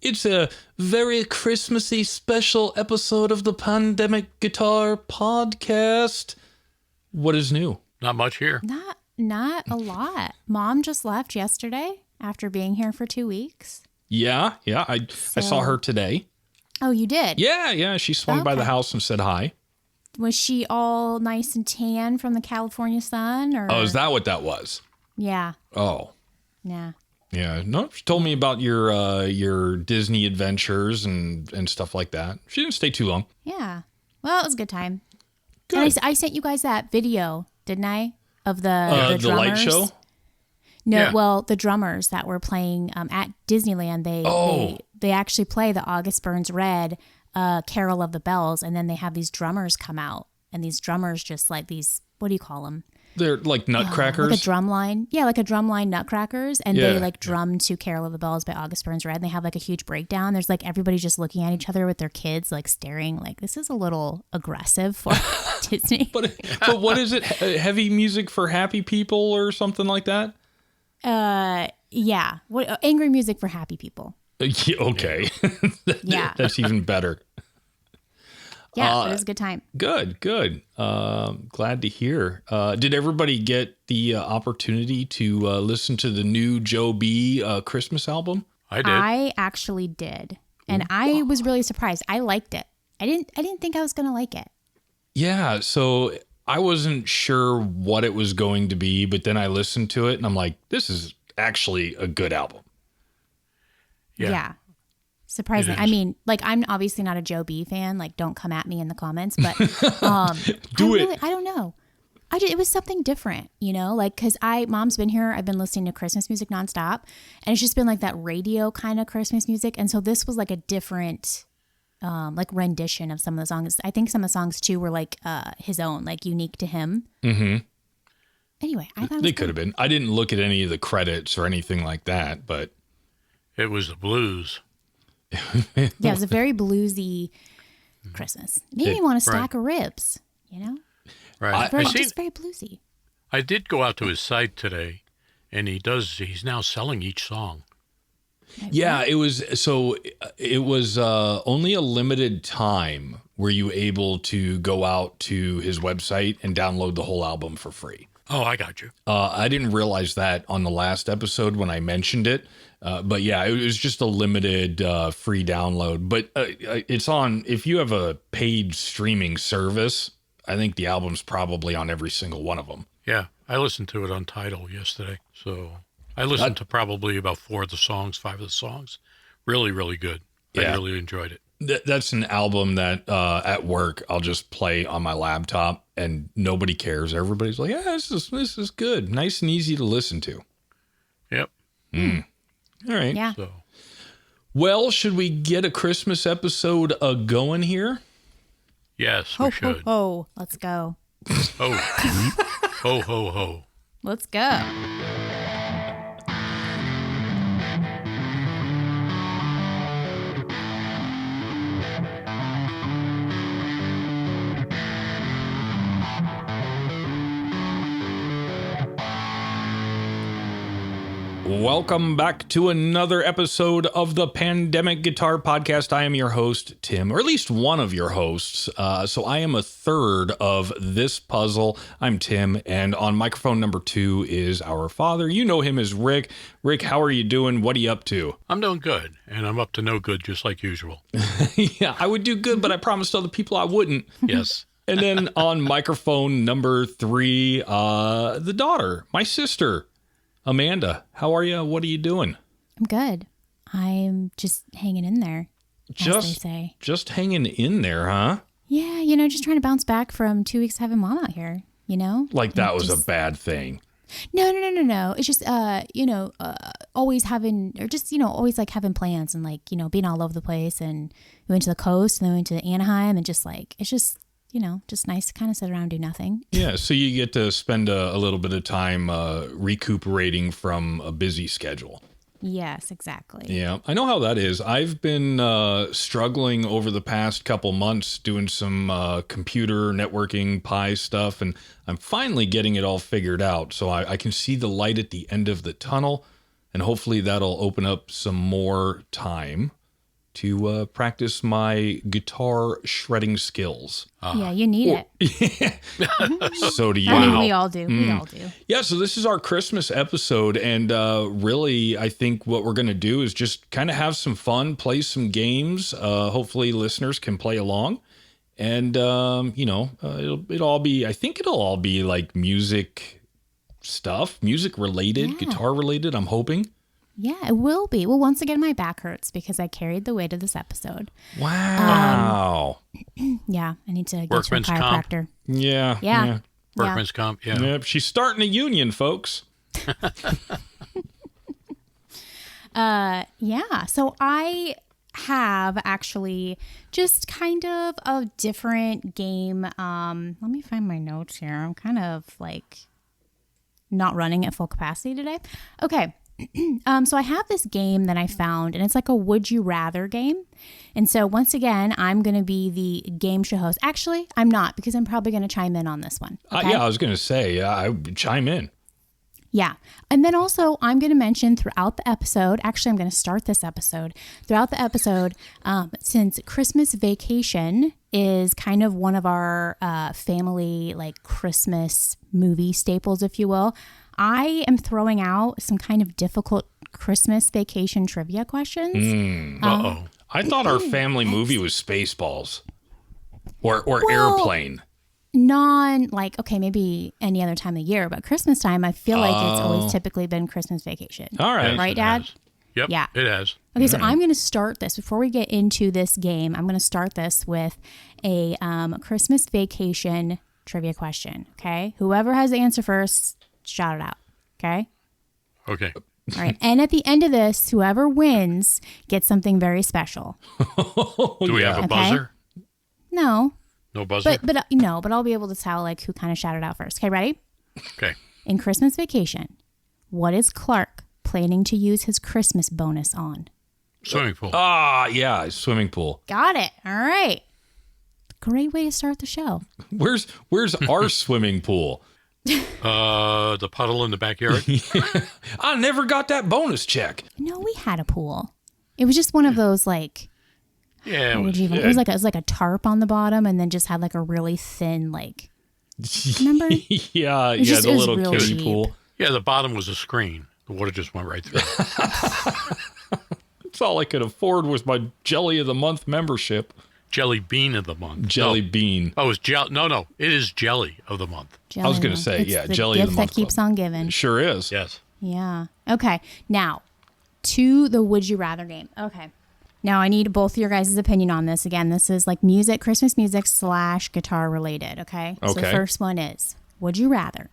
It's a very Christmassy special episode of the Pandemic Guitar Podcast. What is new? Not much here. Not a lot. Mom just left yesterday after being here for 2 weeks. Yeah. I saw her today. Oh, you did? Yeah. She swung by the house and said hi. Was she all nice and tan from the California sun? Or? Oh, is that what that was? Yeah. Oh. Yeah. Yeah. No, she told me about your Disney adventures and stuff like that. She didn't stay too long. Yeah. Well, it was a good time. Good. And I sent you guys that video, didn't I? Of the drummers. light show? No, Yeah. Well, the drummers that were playing at Disneyland, they actually play the August Burns Red Carol of the Bells, and then they have these drummers come out, and these drummers just like these, what do you call them? They're like nutcrackers. Like a drum line. Yeah, like a drum line nutcrackers. And Yeah. they like drum to Carol of the Bells by August Burns Red. And they have like a huge breakdown. There's like everybody just looking at each other with their kids, like staring like this is a little aggressive for Disney. But what is it? Heavy music for happy people or something like that? Yeah. What angry music for happy people. Yeah, okay. Yeah. That's even better. Yeah, it was a good time. Good. Glad to hear. Did everybody get the opportunity to listen to the new Joe B Christmas album? I did. I actually did. And I was really surprised. I liked it. I didn't think I was going to like it. Yeah, so I wasn't sure what it was going to be, but then I listened to it and I'm like, this is actually a good album. Yeah. Surprising. I mean, like, I'm obviously not a Joe B fan. Like, don't come at me in the comments. But I don't know. It was something different, you know? Like, because Mom's been here. I've been listening to Christmas music nonstop. And it's just been like that radio kind of Christmas music. And so this was like a different, like, rendition of some of the songs. I think some of the songs, too, were like his own, like, unique to him. Mm-hmm. Anyway, I thought they could have been. I didn't look at any of the credits or anything like that, but It was the blues. Yeah, it was a very bluesy Christmas. Made me want a stack of ribs, you know? Right. Just very bluesy. I did go out to his site today, and he's now selling each song. yeah, it was only a limited time were you able to go out to his website and download the whole album for free. Oh, I got you. I didn't realize that on the last episode when I mentioned it. But yeah, it was just a limited free download. But it's on, if you have a paid streaming service, I think the album's probably on every single one of them. Yeah, I listened to it on Tidal yesterday. So I listened to probably about 5 of the songs. Really, really good. Yeah. I really enjoyed it. That's an album that at work I'll just play on my laptop and nobody cares. Everybody's like, yeah, this is good. Nice and easy to listen to. Yep. All right. Yeah. So Well, should we get a Christmas episode going here? yes, we should. Ho, let's go. Oh, ho, ho, ho. Let's go. Welcome back to another episode of the Pandemic Guitar Podcast. I am your host, Tim, or at least one of your hosts. So I am a third of this puzzle. I'm Tim, and on microphone number 2 is our father. You know him as Rick. Rick, how are you doing? What are you up to? I'm doing good, and I'm up to no good just like usual. Yeah, I would do good, but I promised other people I wouldn't. Yes. And then on microphone number 3, the daughter, my sister, Amanda. How are you? What are you doing? I'm good. I'm just hanging in there, as they say. Just hanging in there, huh? Yeah, just trying to bounce back from 2 weeks having mom out here, Like that was a bad thing. No. It's just, always having, or just, always like having plans and like, being all over the place. And we went to the coast and then we went to Anaheim and just like, it's just, just nice to kind of sit around and do nothing. Yeah, so you get to spend a little bit of time recuperating from a busy schedule. Yes, exactly. Yeah, I know how that is. I've been struggling over the past couple months doing some computer networking Pi stuff, and I'm finally getting it all figured out. So I can see the light at the end of the tunnel, and hopefully that'll open up some more time to practice my guitar shredding skills. Yeah, you need it. So do you. I mean, we all do. We all do. Yeah, so this is our Christmas episode, and really, I think what we're going to do is just kind of have some fun, play some games. Hopefully, listeners can play along, and it'll all be. I think it'll all be like music stuff, music related, guitar related. I'm hoping. Yeah, it will be. Well, once again, my back hurts because I carried the weight of this episode. Wow. Yeah, I need to get Workman's to a chiropractor. Yeah. Workman's comp, yeah. Yep, she's starting a union, folks. Yeah, so I have actually just kind of a different game. Let me find my notes here. I'm kind of like not running at full capacity today. Okay. So I have this game that I found, and it's like a would you rather game. And so once again, I'm going to be the game show host. Actually, I'm not, because I'm probably going to chime in on this one. Okay? Yeah, I was going to say, I would chime in. Yeah. And then also I'm going to mention throughout the episode, actually, I'm going to start this episode throughout the episode, since Christmas Vacation is kind of one of our family, like Christmas movie staples, if you will. I am throwing out some kind of difficult Christmas Vacation trivia questions. I thought our family movie was Spaceballs or Airplane. Okay, maybe any other time of year, but Christmas time, I feel like it's always typically been Christmas Vacation. All right. Right, Dad? Yep. Yeah. It has. Okay, so I'm going to start this. Before we get into this game, I'm going to start this with a Christmas Vacation trivia question, okay? Whoever has the answer first, shout it out, okay? Okay. All right, and at the end of this, whoever wins gets something very special. Do we have a buzzer? No. No buzzer? But I'll be able to tell like who kind of shouted out first. Okay, ready? Okay. In Christmas Vacation, what is Clark planning to use his Christmas bonus on? Swimming pool. Yeah, swimming pool. Got it. All right. Great way to start the show. Where's our swimming pool? The puddle in the backyard. I never got that bonus check. No, we had a pool. It was just one of those like Yeah. it was like a tarp on the bottom, and then just had like a really thin like. Remember? Yeah, It was the little real kiddie cheap. pool. Yeah, the bottom was a screen. The water just went right through. That's all I could afford was my Jelly of the Month membership. Jelly bean of the month. Jelly No. bean. Oh, it's jelly. No. It is jelly of the month. Jelly I was going to month. say, It's yeah, the Jelly of the gift Month that keeps club. on giving. Sure is. Yes. Yeah. Okay. Now, to the Would You Rather game. Okay. Now, I need both of your guys' opinion on this. Again, this is like music, Christmas music / guitar related. Okay. So Okay. first one is, would you rather?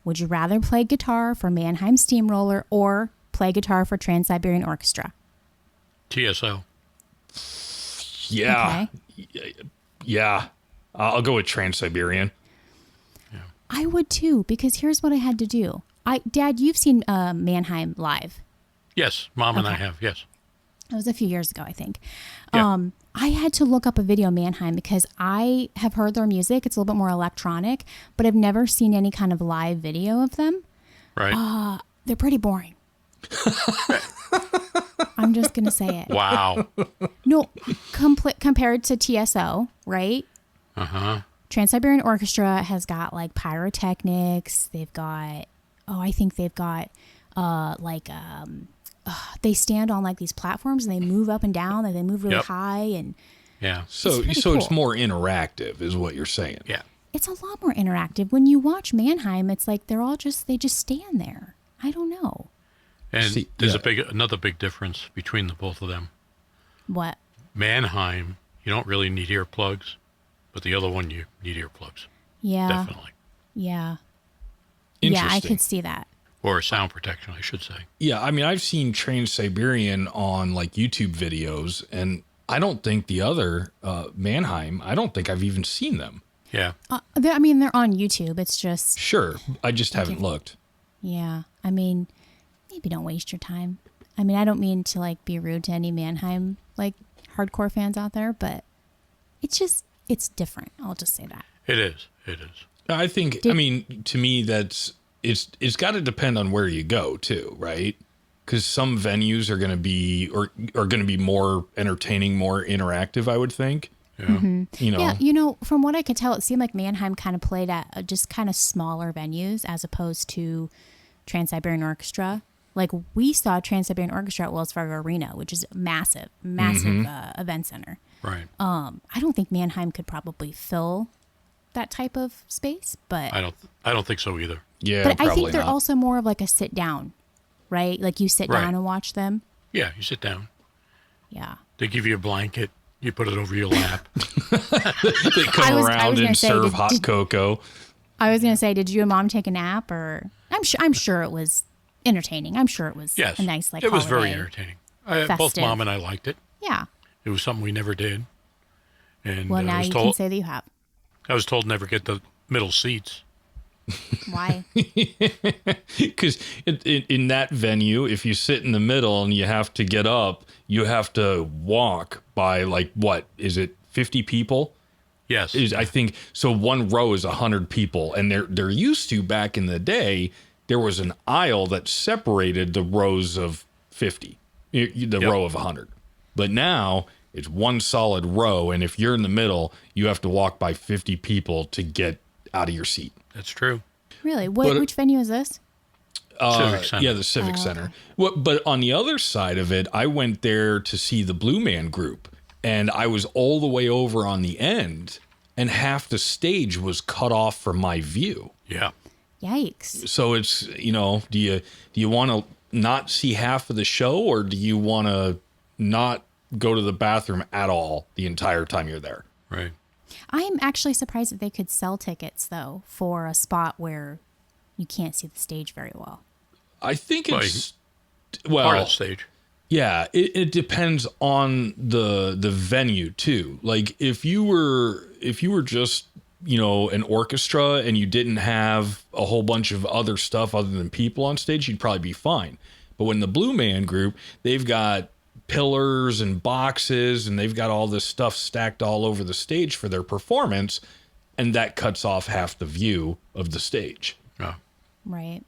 Would you rather play guitar for Mannheim Steamroller or play guitar for Trans-Siberian Orchestra? TSO. Yeah. Okay. Yeah. I'll go with Trans-Siberian. I would too, because here's what I had to do. Dad, you've seen Mannheim live. Yes, Mom and I Okay. have. Yes. It was a few years ago, I think. Yeah. I had to look up a video of Mannheim because I have heard their music. It's a little bit more electronic, but I've never seen any kind of live video of them. Right. They're pretty boring. I'm just going to say it. Wow. No, compared to TSO, right? Trans-Siberian Orchestra has got like pyrotechnics. They've got, they stand on like these platforms and they move up and down and they move really Yep. high, and Yeah. So pretty it's cool. more interactive is what you're saying. Yeah. it's a lot more interactive. When you watch Mannheim, it's like they just stand there. I don't know. And See, there's yeah. another big difference between the both of them. What? Mannheim, you don't really need earplugs, but the other one you need earplugs. Yeah. Definitely. Yeah. Yeah, I Interesting. could see that. Or sound protection, I should say. Yeah, I mean, I've seen Trans-Siberian on like YouTube videos, and I don't think the other Mannheim, I don't think I've even seen them. Yeah. They're on YouTube. It's just, Sure, I just haven't looked. yeah. I mean, maybe don't waste your time. I mean, I don't mean to like be rude to any Mannheim like hardcore fans out there, but it's different. I'll just say that. It is. It is. I think, I mean, to me, it's got to depend on where you go too, right? because some venues are going to be or are going to be more entertaining, more interactive, I would think. Yeah. Mm-hmm. You know. Yeah, from what I could tell, it seemed like Mannheim kind of played at just kind of smaller venues as opposed to Trans-Siberian Orchestra. Like we saw Trans-Siberian Orchestra at Wells Fargo Arena, which is a massive event center. Right. I don't think Mannheim could probably fill that type of space, but I don't think so either. Yeah, but I probably think they're not. also more of like a sit down, right? Like you sit Right. down and watch them. Yeah, you sit down. Yeah. They give you a blanket. You put it over your lap. They come around and serve hot cocoa. I was gonna say, did you and Mom take a nap? Or I'm sure it was entertaining. I'm sure it was Yes. a nice like. It was very holiday. entertaining. Both festive. Mom and I liked it. Yeah. It was something we never did. And Well, now I was you told can say that you have. I was told never get the middle seats. Why? Because in that venue, if you sit in the middle and you have to get up, you have to walk by like, what is it, 50 people? Yes. I think so. One row is 100 people, and there used to, back in the day, there was an aisle that separated the rows of 50, the row of 100. But now it's one solid row, and if you're in the middle, you have to walk by 50 people to get out of your seat. That's true. Really? Which venue is this? Civic Center. Yeah, the Civic Center. Well, but on the other side of it, I went there to see the Blue Man Group, and I was all the way over on the end, and half the stage was cut off from my view. Yeah. Yikes. So it's, do you want to not see half of the show, or do you want to not go to the bathroom at all the entire time you're there? Right. I am actually surprised that they could sell tickets though for a spot where you can't see the stage very well. I think it's Part of the stage. Yeah, it depends on the venue too. Like if you were just, an orchestra and you didn't have a whole bunch of other stuff other than people on stage, you'd probably be fine. But when the Blue Man Group, they've got pillars and boxes and they've got all this stuff stacked all over the stage for their performance, and that cuts off half the view of the stage. Yeah. Right.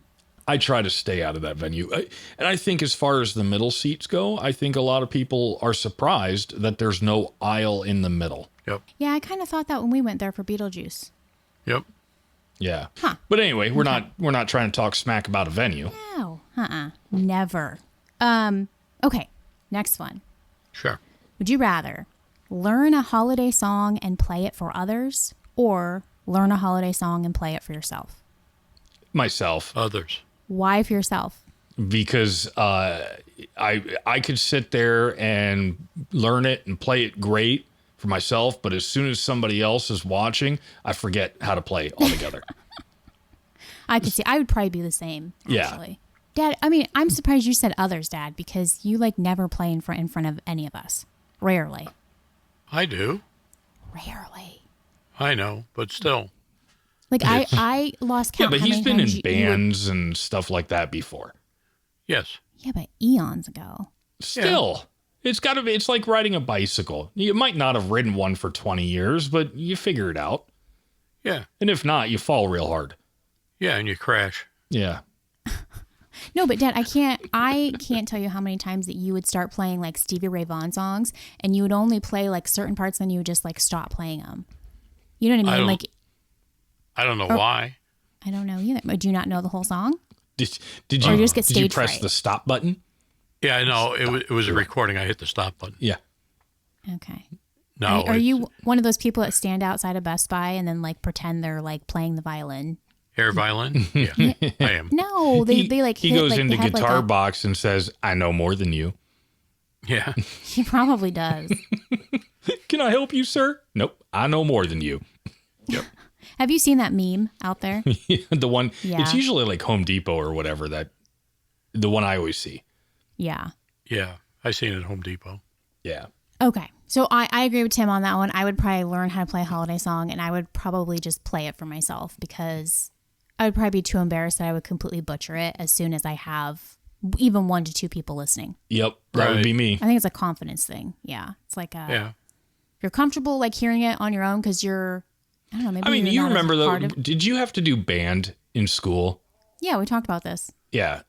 I try to stay out of that venue. And I think as far as the middle seats go, I think a lot of people are surprised that there's no aisle in the middle. Yep. Yeah, I kind of thought that when we went there for Beetlejuice. Yep. Yeah. Huh. But anyway, we're not trying to talk smack about a venue. No. Never. Okay. Next one. Sure. Would you rather learn a holiday song and play it for others, or learn a holiday song and play it for yourself? Myself. Others. Why for yourself? Because I could sit there and learn it and play it great for myself, but as soon as somebody else is watching, I forget how to play altogether. I could see. I would probably be the same. Yeah. Actually. Dad, I mean, I'm surprised you said others, Dad, because you never play in front of any of us. Rarely. I do. Rarely. I know, but still. I lost count. Yeah, but how he's many been times in bands and stuff like that before. Yes. Yeah, but eons ago. Still, it's like riding a bicycle. You might not have ridden one for 20 years, but you figure it out. Yeah. And if not, you fall real hard. Yeah, and you crash. Yeah. No, but Dad, I can't tell you how many times that you would start playing Stevie Ray Vaughan songs, and you would only play certain parts, then you would just stop playing them. You know what I mean? I don't know why. I don't know either. Do you not know the whole song? Did Or you you just get did you stage press fright? the stop button? Yeah, I know. It was a recording. I hit the stop button. Yeah. Okay. No. Are you one of those people that stand outside of Best Buy and then pretend they're playing the violin? Air violin? Yeah, I am. No, they He hit, goes into they have, Guitar Box and says, "I know more than you." Yeah. He probably does. Can I help you, sir? Nope. I know more than you. Yep. Have you seen that meme out there? The one, Yeah. It's usually Home Depot or whatever, the one I always see. Yeah. Yeah. I seen it at Home Depot. Yeah. Okay. So I agree with Tim on that one. I would probably learn how to play a holiday song, and I would probably just play it for myself because I would probably be too embarrassed that I would completely butcher it as soon as I have even 1 to 2 people listening. Yep. That would Right. be me. I think it's a confidence thing. Yeah. It's Yeah. you're comfortable hearing it on your own because you're, I don't know, maybe I mean, you're you not as remember hard of- did you have to do band in school? Yeah, we talked about this. Yeah.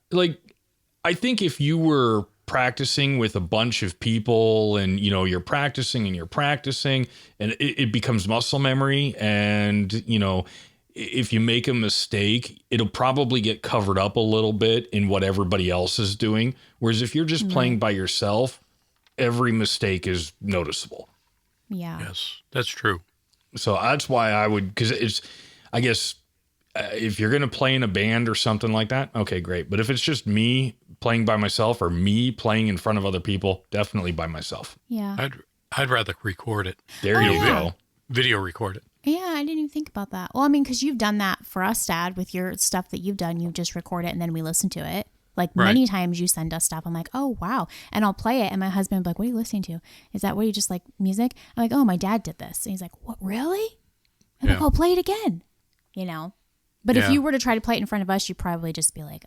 I think if you were practicing with a bunch of people and, you're practicing and it becomes muscle memory. And, if you make a mistake, it'll probably get covered up a little bit in what everybody else is doing. Whereas if you're just playing by yourself, every mistake is noticeable. Yeah. Yes, that's true. So that's why I would, because I guess if you're going to play in a band or something like that, okay, great. But if it's just me playing by myself or me playing in front of other people, definitely by myself. Yeah. I'd rather record it. There you go. Video record it. Yeah, I didn't even think about that. Well, I mean, because you've done that for us, Dad, with your stuff that you've done. You just record it and then we listen to it. Like many times you send us stuff. I'm like, oh, wow. And I'll play it. And my husband will be like, what are you listening to? Is that what you just like music? I'm like, oh, my dad did this. And he's like, what, really? I'm like, oh, play it again. But if you were to try to play it in front of us, you'd probably just be like,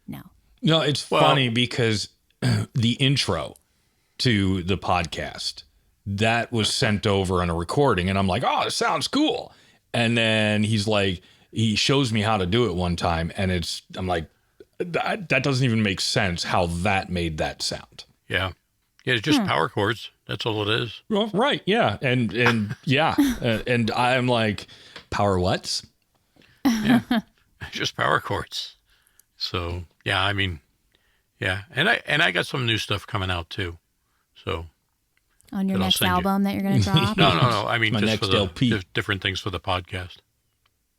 no. No, it's funny because the intro to the podcast, that was sent over on a recording. And I'm like, oh, it sounds cool. And then he shows me how to do it one time. And I'm like, that doesn't even make sense how that made that sound. Yeah. Yeah, it's just power chords. That's all it is. Well, right. Yeah. And yeah. And I'm like, power whats? Yeah. Just power chords. So, yeah, I mean, yeah. And I got some new stuff coming out too. So. On your next album that you're going to drop? No. I mean, just for the LP. different things for the podcast.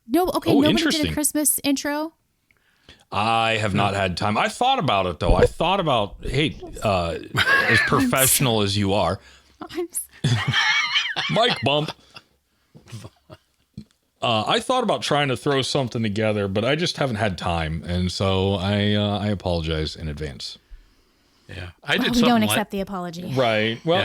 No, okay. Nobody did a Christmas intro? I have not had time. I thought about it, though. I thought about, hey, as professional as you are. Mic bump. I thought about trying to throw something together, but I just haven't had time. And so I apologize in advance. Yeah. I did we don't accept the apology. Right. Well,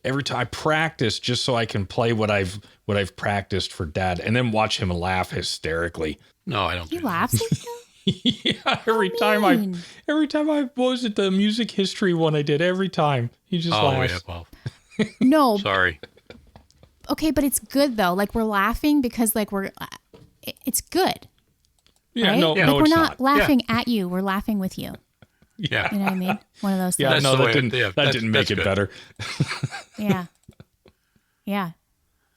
every time I practice just so I can play what I've practiced for Dad and then watch him laugh hysterically. No, I don't. He laughs at you? Yeah, every time I was at the music history one I did, every time he just laughs. Yeah, well. No. Sorry. Okay, but it's good though. Like we're laughing because it's good. Yeah, right? no, we're it's not laughing at you. We're laughing with you. Yeah. You know what I mean? One of those things. Yeah, no, that didn't make it better. Yeah. Yeah.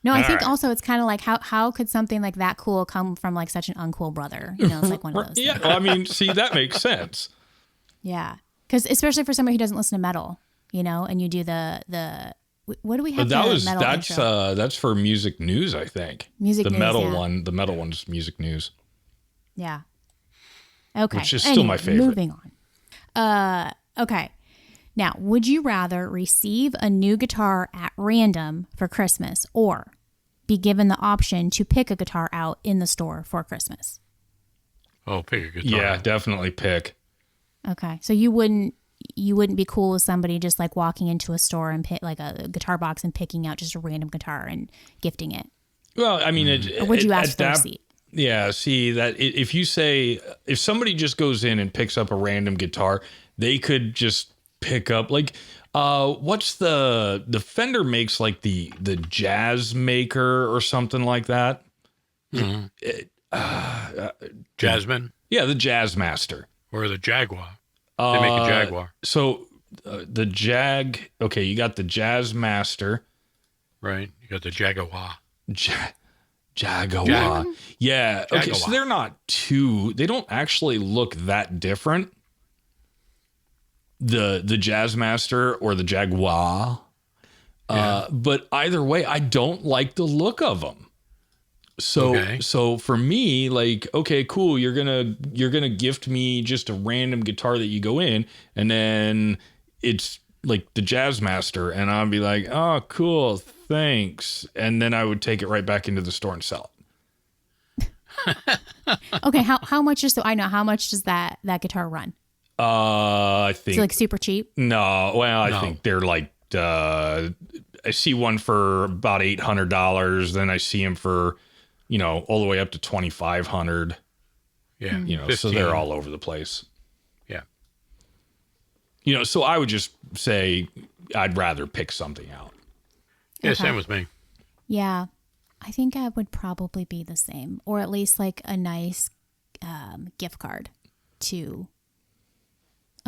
No, I think also it's kind of like how could something like that cool come from like such an uncool brother? It's like one of those things. Yeah, I mean, see, that makes sense. Yeah. Because especially for somebody who doesn't listen to metal, and you do the what do we have? That's for music news, I think. The metal one. The metal one's music news. Yeah. Okay. Which is still my favorite. Moving on. Okay. Now, would you rather receive a new guitar at random for Christmas or be given the option to pick a guitar out in the store for Christmas? Oh, pick a guitar. Yeah, definitely pick. Okay. So you wouldn't be cool with somebody just like walking into a store and pick like a guitar box and picking out just a random guitar and gifting it? Well, I mean, or would you ask for a receipt? Yeah, see that if somebody just goes in and picks up a random guitar, they could just pick up like what's the Fender makes like the Jazz Maker or something like that. Mm-hmm. Jasmine? Yeah, the Jazz Master. Or the Jaguar. They make a Jaguar. So the okay, you got the Jazz Master. Right. You got the Jaguar. Jaguar. Yeah. Okay, Jaguar. so they don't actually look that different. The Jazz Master or the Jaguar. But either way, I don't like the look of them. So for me, like, okay, cool. You're gonna gift me just a random guitar that you go in, and then it's like the Jazz Master, and I'll be like, oh, cool, thanks, and then I would take it right back into the store and sell it. Okay, how much is how much does that guitar run? I think it's like super cheap. No, well, I think they're like I see one for about $800. Then I see them for all the way up to $2,500. Yeah, 15. So they're all over the place. Yeah, so I would just say I'd rather pick something out. Yeah, same with me. Yeah, I think I would probably be the same, or at least like a nice gift card to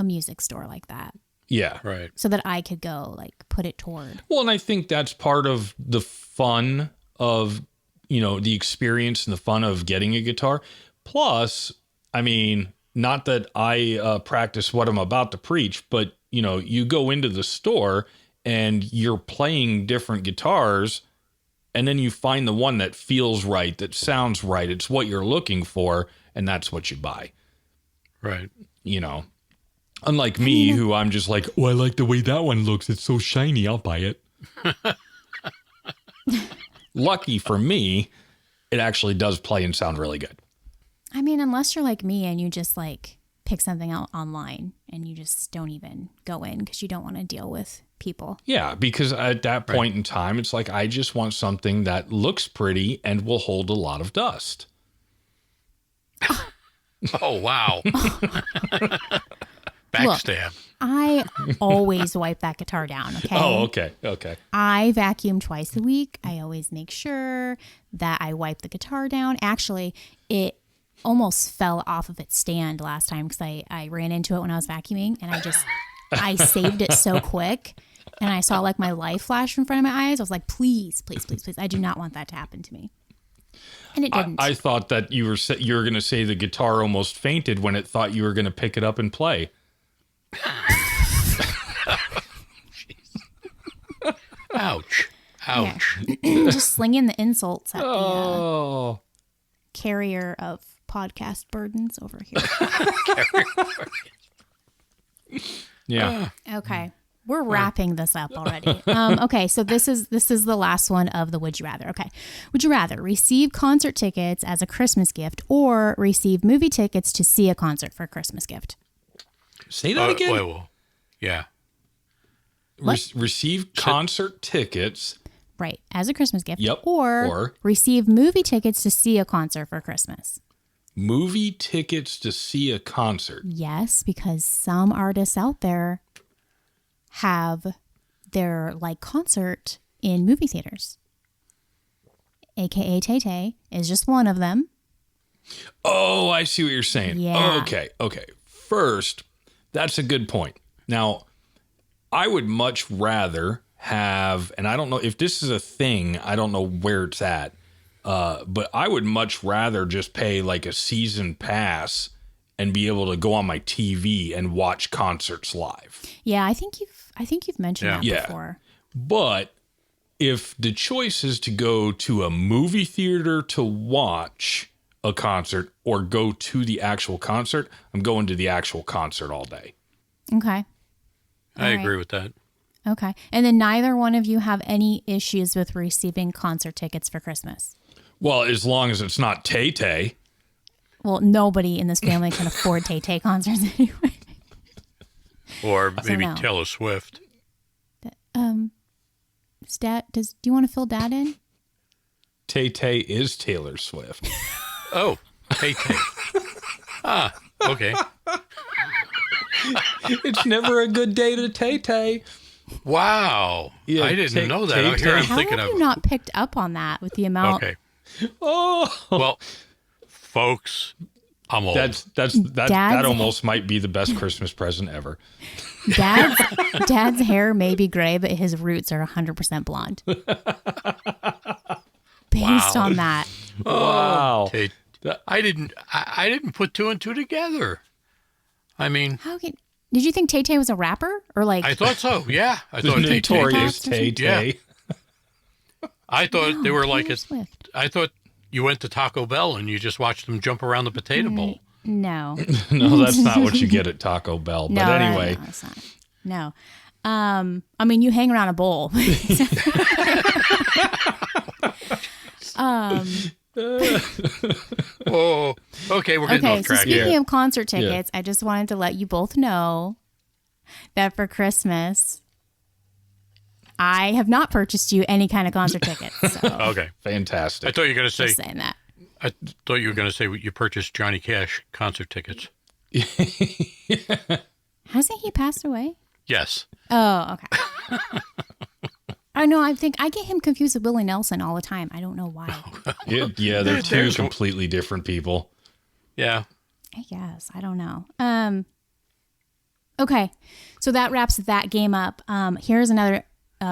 a music store like that. Yeah. Right. So that I could go like put it toward. Well, and I think that's part of the fun of, the experience and the fun of getting a guitar. Plus, I mean, not that I practice what I'm about to preach, but, you go into the store and you're playing different guitars and then you find the one that feels right, that sounds right. It's what you're looking for. And that's what you buy. Right. Unlike me, who I'm just like, oh, I like the way that one looks. It's so shiny. I'll buy it. Lucky for me, it actually does play and sound really good. I mean, unless you're like me and you just like pick something out online and you just don't even go in because you don't want to deal with people. Yeah, because at that point in time, it's like, I just want something that looks pretty and will hold a lot of dust. Oh, wow. Backstab. Look, I always wipe that guitar down, okay? Oh, okay. I vacuum twice a week. I always make sure that I wipe the guitar down. Actually, it almost fell off of its stand last time because I ran into it when I was vacuuming and I saved it so quick and I saw like my life flash in front of my eyes. I was like, please. I do not want that to happen to me. And it didn't. I thought that you were going to say the guitar almost fainted when it thought you were going to pick it up and play. Ouch. Yeah. Just slinging the insults at the carrier of podcast burdens over here. Yeah. Okay. We're wrapping this up already. Okay, so this is the last one of the Would You Rather. Okay. Would you rather receive concert tickets as a Christmas gift or receive movie tickets to see a concert for a Christmas gift? Say that again. Well, yeah. Receive concert tickets. Right, as a Christmas gift. Yep. Or receive movie tickets to see a concert for Christmas. Movie tickets to see a concert. Yes, because some artists out there have their concert in movie theaters. AKA Tay-Tay is just one of them. Oh, I see what you're saying. Yeah. Okay. First, that's a good point. Now, I would much rather have, and I don't know if this is a thing, I don't know where it's at, but I would much rather just pay like a season pass and be able to go on my TV and watch concerts live. Yeah, I think you've mentioned that before. But if the choice is to go to a movie theater to watch a concert or go to the actual concert, I'm going to the actual concert all day. Okay. I agree with that. Okay. And then neither one of you have any issues with receiving concert tickets for Christmas? Well, as long as it's not Tay-Tay. Well, nobody in this family can afford Tay-Tay concerts anyway. Or maybe Taylor Swift. Dad, do you want to fill Dad in? Tay-Tay is Taylor Swift. Oh, Tay-Tay. Okay. It's never a good day to Tay-Tay. Wow. Yeah, I didn't know that. Out here I'm How thinking have of. you not picked up on that with the amount? Okay. Oh. Well, folks, I'm old. That almost might be the best Christmas present ever. Dad's hair may be gray, but his roots are 100% blonde. Based on that. Wow. I didn't put two and two together. I mean, did you think Tay-Tay was a rapper or like? I thought so. Yeah, I thought notorious Tay-Tay. Yeah. I thought they were like Taylor Swift. I thought you went to Taco Bell and you just watched them jump around the potato bowl. No. No, that's not what you get at Taco Bell. But anyway. No, that's not. No. I mean, you hang around a bowl. Oh, okay, we're getting off track. So speaking of concert tickets, I just wanted to let you both know that for Christmas, I have not purchased you any kind of concert tickets. So. Okay, fantastic. I thought you were going to say. Just saying that. I thought you were going to say you purchased Johnny Cash concert tickets. Hasn't he passed away? Yes. Oh, okay. I know. I think I get him confused with Willie Nelson all the time. I don't know why. Yeah, they're two completely different people. Yeah. I guess. I don't know. Okay. So that wraps that game up. Here's another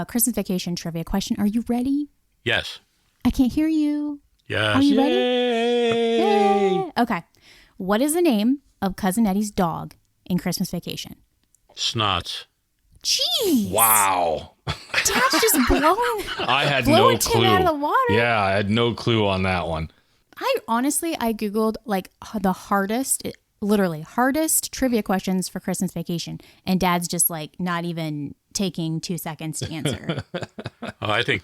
Christmas Vacation trivia question. Are you ready? Yes. I can't hear you. Yes. Are you ready? Yay! Okay. What is the name of Cousin Eddie's dog in Christmas Vacation? Snots. Jeez. Wow. Dad's just blowing I had blowing no Tim clue. out of the water. Yeah, I had no clue on that one. I Googled like the hardest trivia questions for Christmas Vacation, and Dad's just like not even taking 2 seconds to answer. I think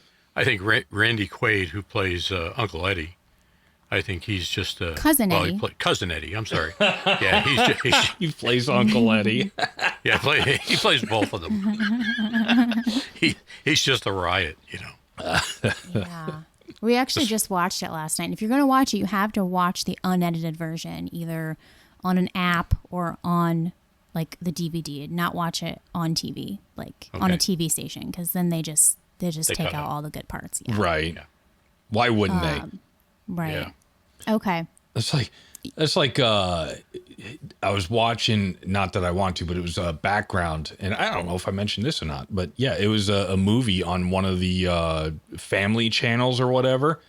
Randy Quaid, who plays Uncle Eddie, I think he's just Cousin Eddie. Cousin Eddie. I'm sorry. Yeah, He plays Uncle Eddie. he plays both of them. He's just a riot, you know. Yeah. We actually just watched it last night. And if you're going to watch it, you have to watch the unedited version, either on an app or on like the DVD, and not watch it on TV, like on a TV station, because then they just take out all the good parts. Yeah. Right. Yeah. Why wouldn't they? Right. Yeah. Okay. It's like I was watching, not that I want to, but it was a background, and I don't know if I mentioned this or not, but yeah, it was a movie on one of the family channels or whatever,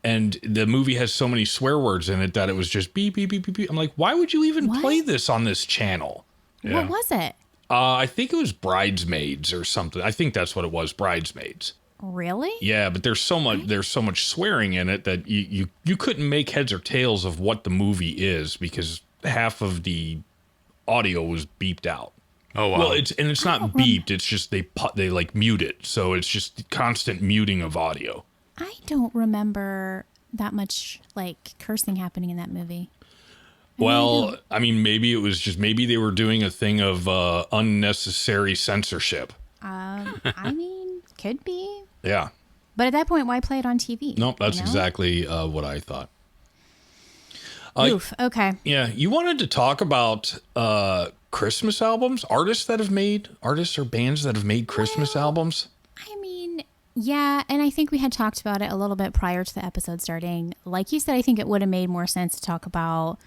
and the movie has so many swear words in it that it was just beep, beep, beep, beep, beep. I'm like, why would you even play this on this channel? Yeah. What was it? I think it was Bridesmaids or something. I think that's what it was, Bridesmaids. Really? Yeah, but there's so much swearing in it that you couldn't make heads or tails of what the movie is because half of the audio was beeped out. Oh wow. Well, it's not beeped. It's just they like mute it, so it's just constant muting of audio. I don't remember that much like cursing happening in that movie. Well, I mean, maybe they were doing a thing of unnecessary censorship. I mean, could be. Yeah. But at that point, why play it on TV? Nope, that's exactly what I thought. Oof. Okay. Yeah, you wanted to talk about Christmas albums, artists or bands that have made Christmas albums. I mean, yeah, and I think we had talked about it a little bit prior to the episode starting. Like you said, I think it would have made more sense to talk about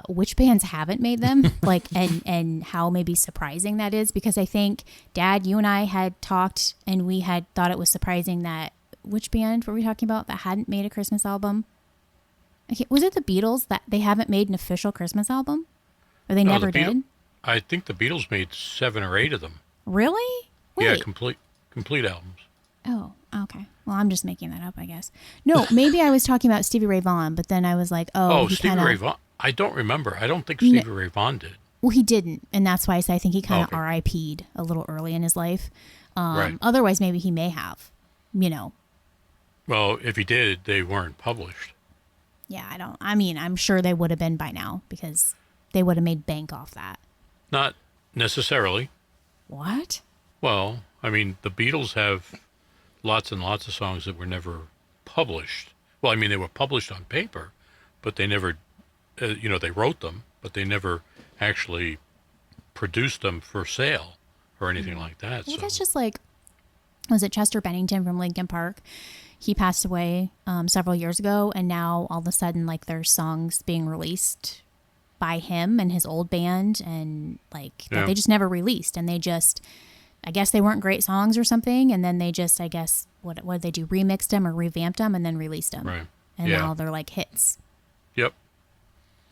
which bands haven't made them, like, and how maybe surprising that is, because I think Dad, you and I had talked and we had thought it was surprising that, which band were we talking about that hadn't made a Christmas album? Okay, was it the Beatles that they haven't made an official Christmas album? Or they never did? I think the Beatles made 7 or 8 of them. Really? Wait. Yeah, complete albums. Oh, okay. Well, I'm just making that up, I guess. No, maybe I was talking about Stevie Ray Vaughan, but then I was like, Stevie Ray Vaughan. I don't remember. I don't think Stevie Ray Vaughan did. Well, he didn't, and that's why I think he kind of RIP'd a little early in his life. Right. Otherwise, maybe he may have, you know. Well, if he did, they weren't published. Yeah, I'm sure they would have been by now because they would have made bank off that. Not necessarily. What? Well, I mean, the Beatles have lots and lots of songs that were never published. Well, I mean, they were published on paper, but they never, they wrote them, but they never actually produced them for sale or anything like that. Well, so that's just like, was it Chester Bennington from Linkin Park? He passed away several years ago, and now all of a sudden, like, there's songs being released by him and his old band, and like that they just never released, and they just, I guess they weren't great songs or something, and then they just, I guess, what did they do? Remixed them or revamped them, and then released them, right? And now they're like hits. Yep.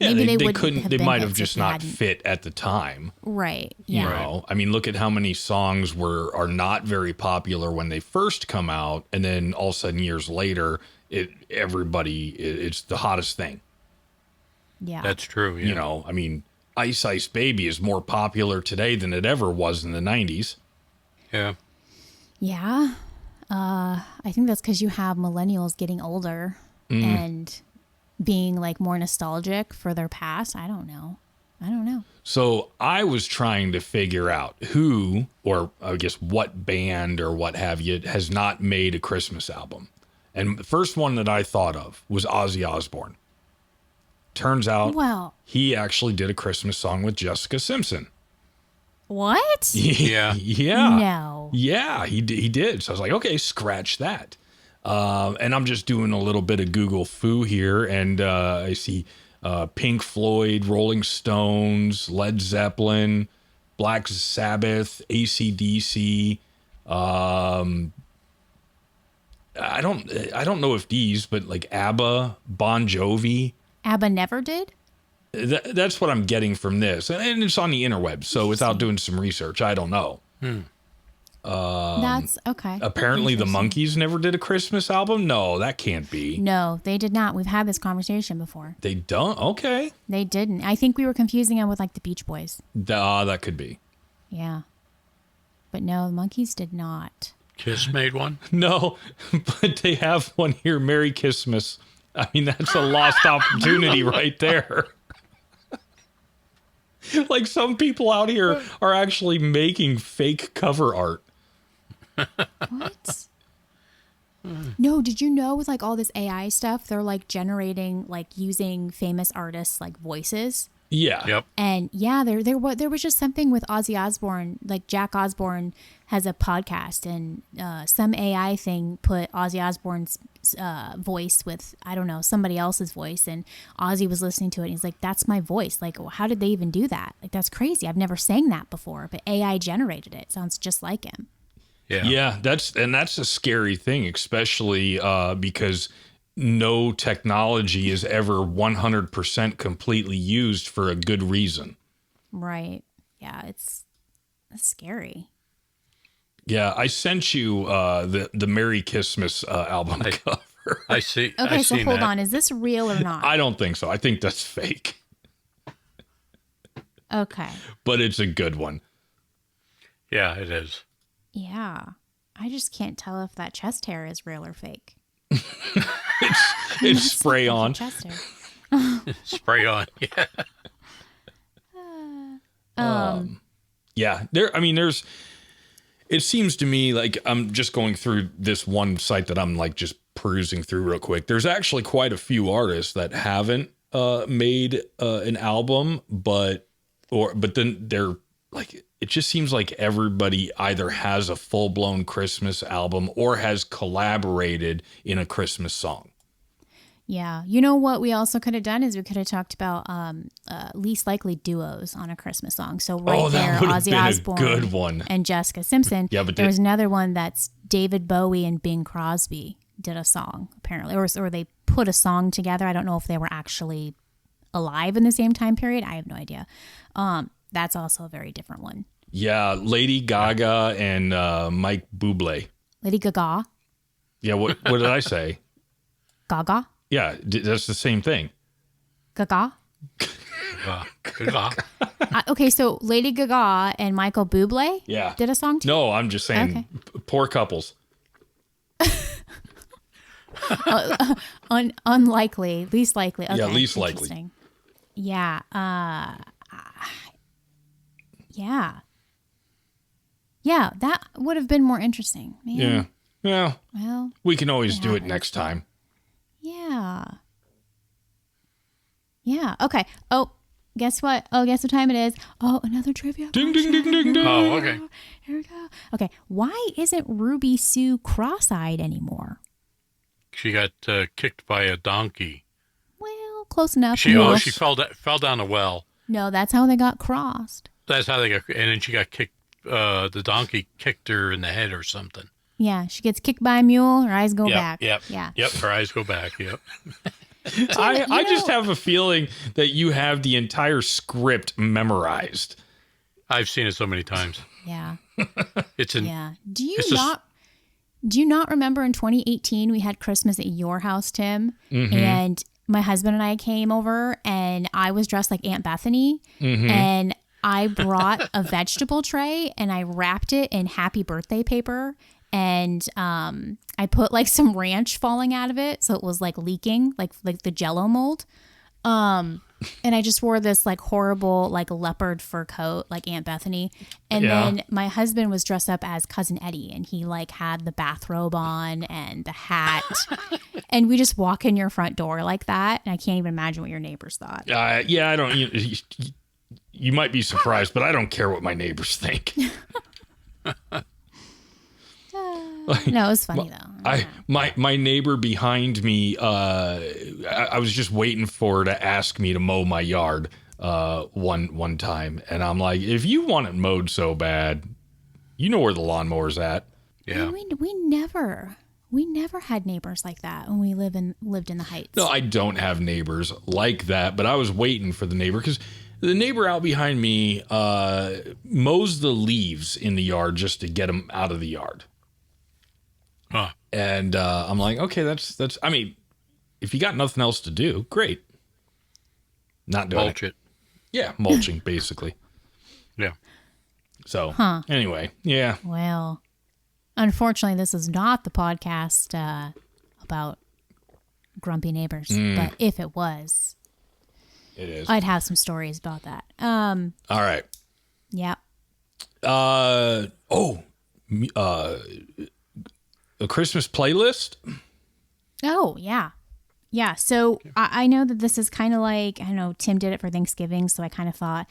Yeah, maybe they couldn't. They might have just not fit at the time, right? Yeah. You know, I mean, look at how many songs are not very popular when they first come out, and then all of a sudden years later, it's the hottest thing. Yeah, that's true. Yeah. You know, I mean, Ice Ice Baby is more popular today than it ever was in the 90s. Yeah. Yeah. I think that's because you have millennials getting older and being like more nostalgic for their past. I don't know. So I was trying to figure out who, or I guess what band or what have you, has not made a Christmas album. And the first one that I thought of was Ozzy Osbourne. Turns out he actually did a Christmas song with Jessica Simpson. What? Yeah. Yeah. No. Yeah, he did. So I was like, okay, scratch that. And I'm just doing a little bit of Google foo here, and I see Pink Floyd, Rolling Stones, Led Zeppelin, Black Sabbath, AC/DC. I don't know if these, but like ABBA, Bon Jovi. ABBA never did? That's what I'm getting from this. And it's on the interweb, so without doing some research, I don't know. That's okay. Apparently the Monkees never did a Christmas album? No, that can't be. No, they did not. We've had this conversation before. They don't? Okay. They didn't. I think we were confusing them with like the Beach Boys. That could be. Yeah. But no, the Monkees did not. Kiss made one? No, but they have one here, Merry Christmas. I mean, that's a lost opportunity right there. Like some people out here are actually making fake cover art. What? No, did you know with like all this AI stuff, they're like generating, like using famous artists like voices? Yeah. Yep. And yeah, there was just something with Ozzy Osbourne, like Jack Osbourne has a podcast, and some AI thing put Ozzy Osbourne's voice with, I don't know, somebody else's voice, and Ozzy was listening to it and he's like, that's my voice. Like, well, how did they even do that? Like, that's crazy. I've never sang that before, but AI generated it. Sounds just like him. Yeah, that's a scary thing, especially because no technology is ever 100% completely used for a good reason. Right. Yeah, it's scary. Yeah, I sent you the Merry Christmas album cover. I see. Okay, so hold on. Is this real or not? I don't think so. I think that's fake. Okay. But it's a good one. Yeah, it is. Yeah. I just can't tell if that chest hair is real or fake. It's spray on. Chest hair. Spray on. Yeah. Yeah, there's it seems to me like I'm just going through this one site that I'm like just perusing through real quick. There's actually quite a few artists that haven't made an album, but then they're like, it just seems like everybody either has a full-blown Christmas album or has collaborated in a Christmas song. Yeah. You know what we also could have done is we could have talked about least likely duos on a Christmas song. So there, Ozzy Osbourne good one. And Jessica Simpson. Yeah, but there was another one that's David Bowie and Bing Crosby did a song, apparently. Or they put a song together. I don't know if they were actually alive in the same time period. I have no idea. That's also a very different one. Yeah, Lady Gaga and Mike Bublé. Lady Gaga? Yeah, what did I say? Gaga? Yeah, that's the same thing. Gaga? Gaga. Okay, so Lady Gaga and Michael Bublé did a song together? No, I'm just saying poor couples. Unlikely, least likely. Okay, yeah, least likely. Yeah. Yeah, that would have been more interesting. Man. Yeah. Well, we can always do it next time. Yeah. Yeah. Okay. Oh, guess what? Oh, guess what time it is? Oh, another trivia. Ding, ding, ding, ding, ding. Oh, okay. Here we go. Okay. Why isn't Ruby Sue cross-eyed anymore? She got kicked by a donkey. Well, close enough. She fell down a well. No, that's how they got crossed. That's how they got, and then she got kicked. The donkey kicked her in the head or something. Yeah, she gets kicked by a mule. Her eyes go back. Yep. Yeah. Yep. Her eyes go back. Yep. I just have a feeling that you have the entire script memorized. I've seen it so many times. Yeah. It's in. Yeah. Do you not remember in 2018 we had Christmas at your house, Tim? Mm-hmm. And my husband and I came over and I was dressed like Aunt Bethany. Mm-hmm. And I brought a vegetable tray and I wrapped it in happy birthday paper. And I put like some ranch falling out of it. So it was like leaking, like the Jell-O mold. And I just wore this like horrible like leopard fur coat like Aunt Bethany. And then my husband was dressed up as Cousin Eddie. And he like had the bathrobe on and the hat. And we just walk in your front door like that. And I can't even imagine what your neighbors thought. Yeah, I don't. You might be surprised, but I don't care what my neighbors think. No, it was funny though. My neighbor behind me, I was just waiting for her to ask me to mow my yard one time, and I'm like, if you want it mowed so bad, you know where the lawnmower's at. Yeah. We never had neighbors like that when we lived in the Heights. No, I don't have neighbors like that, but I was waiting for the neighbor because the neighbor out behind me mows the leaves in the yard just to get them out of the yard. Huh. And I'm like, okay, that's. I mean, if you got nothing else to do, great. Not doing Mulch it. Yeah, mulching basically. Yeah. So anyway, yeah. Well, unfortunately, this is not the podcast about grumpy neighbors. But if it was, It is. I'd have some stories about that. All right. Yeah. A Christmas playlist? Oh, yeah. Yeah. So I know that this is kind of like, I know Tim did it for Thanksgiving. So I kind of thought,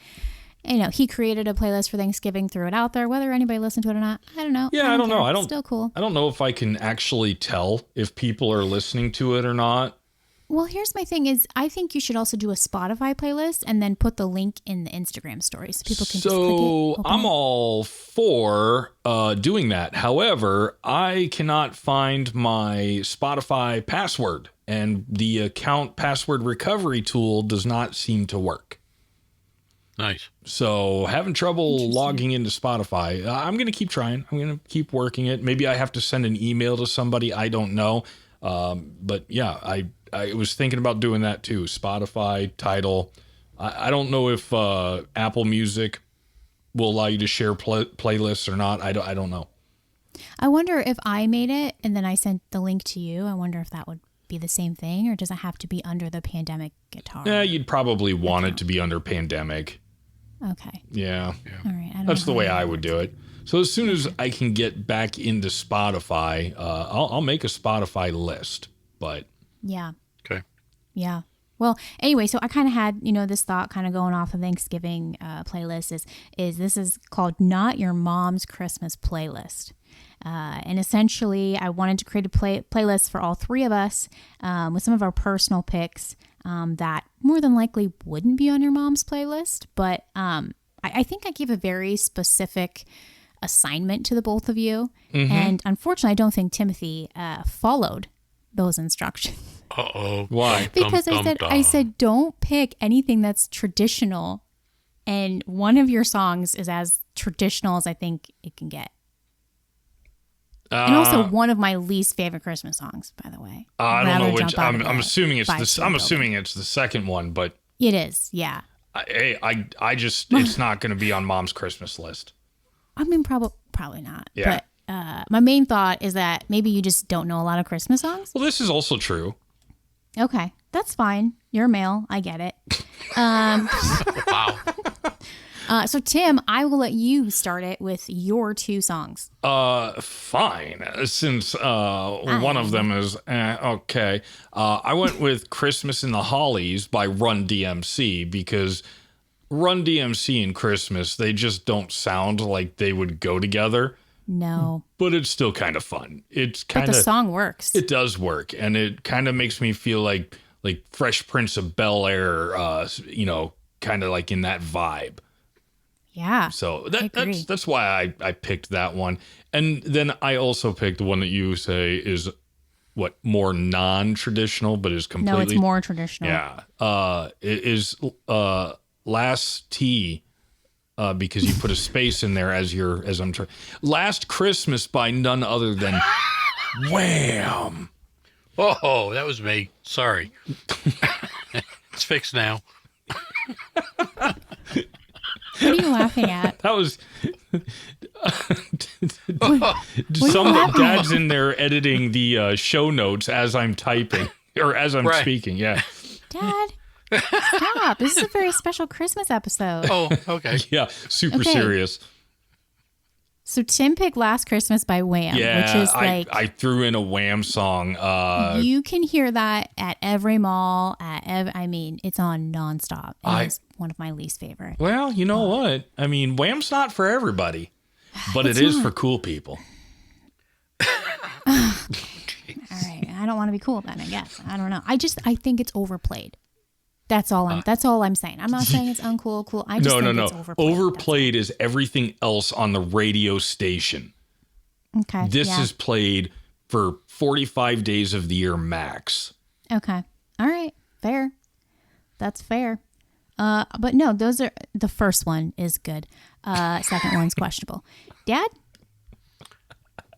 he created a playlist for Thanksgiving, threw it out there. Whether anybody listened to it or not, I don't know. Yeah, I don't know. It's still cool. I don't know if I can actually tell if people are listening to it or not. Well, here's my thing is I think you should also do a Spotify playlist and then put the link in the Instagram story so people can just click it. I'm all for doing that. However, I cannot find my Spotify password, and the account password recovery tool does not seem to work. Nice. So having trouble logging into Spotify. I'm going to keep trying. I'm going to keep working it. Maybe I have to send an email to somebody. I don't know. But yeah, I was thinking about doing that too. Spotify, Tidal. I don't know if Apple Music will allow you to share playlists or not. I don't know. I wonder if I made it and then I sent the link to you. I wonder if that would be the same thing, or does it have to be under the Pandemic Guitar? Yeah, you'd probably want it to be under Pandemic. Okay. Yeah. All right. That's the way I would do it. So as soon as I can get back into Spotify, I'll make a Spotify list. But yeah. Okay. Yeah. Well, anyway, so I kind of had, this thought kind of going off of Thanksgiving playlist is this is called Not Your Mom's Christmas Playlist. And essentially, I wanted to create a playlist for all three of us with some of our personal picks that more than likely wouldn't be on your mom's playlist. But I think I gave a very specific assignment to the both of you. Mm-hmm. And unfortunately, I don't think Timothy followed those instructions. Uh-oh. Why? Because I said, don't pick anything that's traditional. And one of your songs is as traditional as I think it can get. And also one of my least favorite Christmas songs, by the way. I don't know which. I'm assuming it's I'm assuming it's the second one, but it is. Yeah. I just it's not going to be on Mom's Christmas list. I mean, probably not. Yeah. But my main thought is that maybe you just don't know a lot of Christmas songs. Well, this is also true. Okay, that's fine. You're male. I get it. Wow. So, Tim, I will let you start it with your two songs. Fine. Since one of them is okay. I went with Christmas in the Hollies by Run DMC because Run DMC and Christmas, they just don't sound like they would go together. No. But it's still kind of fun. It's kind of... But the song works. It does work. And it kind of makes me feel like Fresh Prince of Bel-Air, kind of like in that vibe. Yeah. So that's why I picked that one. And then I also picked the one that you say is what, more non-traditional, but is completely... No, it's more traditional. Yeah. It is Last T, because you put a space in there as I'm trying. Last Christmas by none other than Wham! Oh, that was me. Sorry. It's fixed now. What are you laughing at? That was some dad's in there editing the show notes as I'm typing or as I'm speaking. Yeah, Dad, stop! This is a very special Christmas episode. Oh, okay. Yeah, super serious. So Tim picked Last Christmas by Wham, which is like... I threw in a Wham song. You can hear that at every mall. It's on nonstop. It's one of my least favorite. Well, you know what? I mean, Wham's not for everybody, but it is for cool people. All right. I don't want to be cool then, I guess. I don't know. I think it's overplayed. That's all I'm saying. I'm not saying it's uncool, cool. I just think it's overplayed. Overplayed is everything else on the radio station. Okay. This is played for 45 days of the year max. Okay. All right. Fair. That's fair. But no, the first one is good. Second one's questionable. Dad?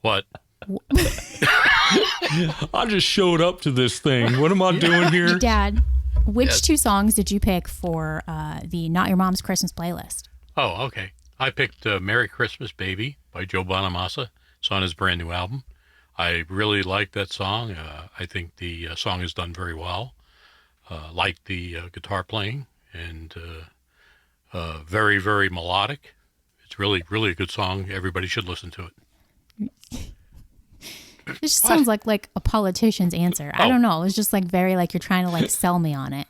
What? I just showed up to this thing. What am I doing here? Dad, which two songs did you pick for the Not Your Mom's Christmas playlist? Oh, okay. I picked Merry Christmas Baby by Joe Bonamassa. It's on his brand new album. I really like that song. I think the song is done very well. Like the guitar playing and very, very melodic. It's really, really a good song. Everybody should listen to it. It just sounds like a politician's answer. I don't know. It's just very you're trying to sell me on it.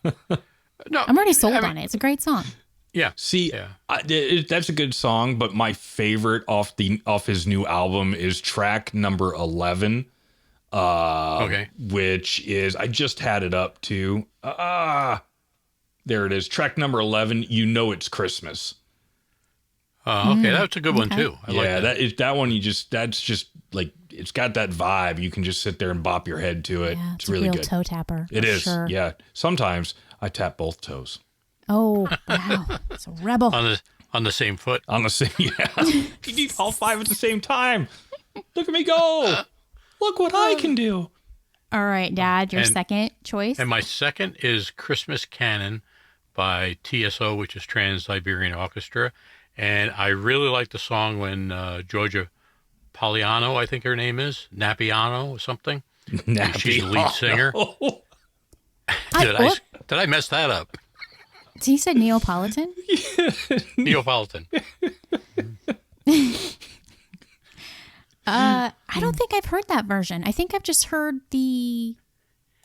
No, I'm already sold on it. It's a great song. Yeah. See, that's a good song, but my favorite off his new album is track number 11. Okay. Which is, I just had it up too. There it is. Track number 11. You Know It's Christmas. Okay, that's a good one too. I like that. That one. That's just it's got that vibe. You can just sit there and bop your head to it. Yeah, it's really a real good. toe tapper. It is. Sure. Yeah. Sometimes I tap both toes. Oh wow, it's a rebel. On the same foot. On the same. Yeah. You need all 5 at the same time. Look at me go. Look what I can do. All right, Dad, your second choice. And my second is Christmas Canon by TSO, which is Trans-Siberian Orchestra. And I really like the song when Georgia Poliano, I think her name is, Napiano or something. Napiano. She's the lead singer. Did I mess that up? He said Neapolitan? Neapolitan. I don't think I've heard that version. I think I've just heard the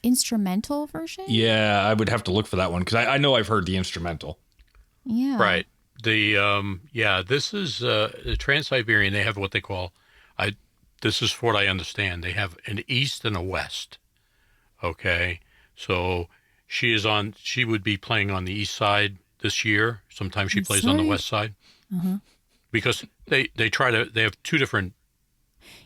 instrumental version. Yeah, I would have to look for that one because I know I've heard the instrumental. Yeah. Right. This is the Trans-Siberian. They have what they call, this is what I understand. They have an east and a west. Okay. So she would be playing on the east side this year. Sometimes she plays on the west side. Uh-huh. Because they have two different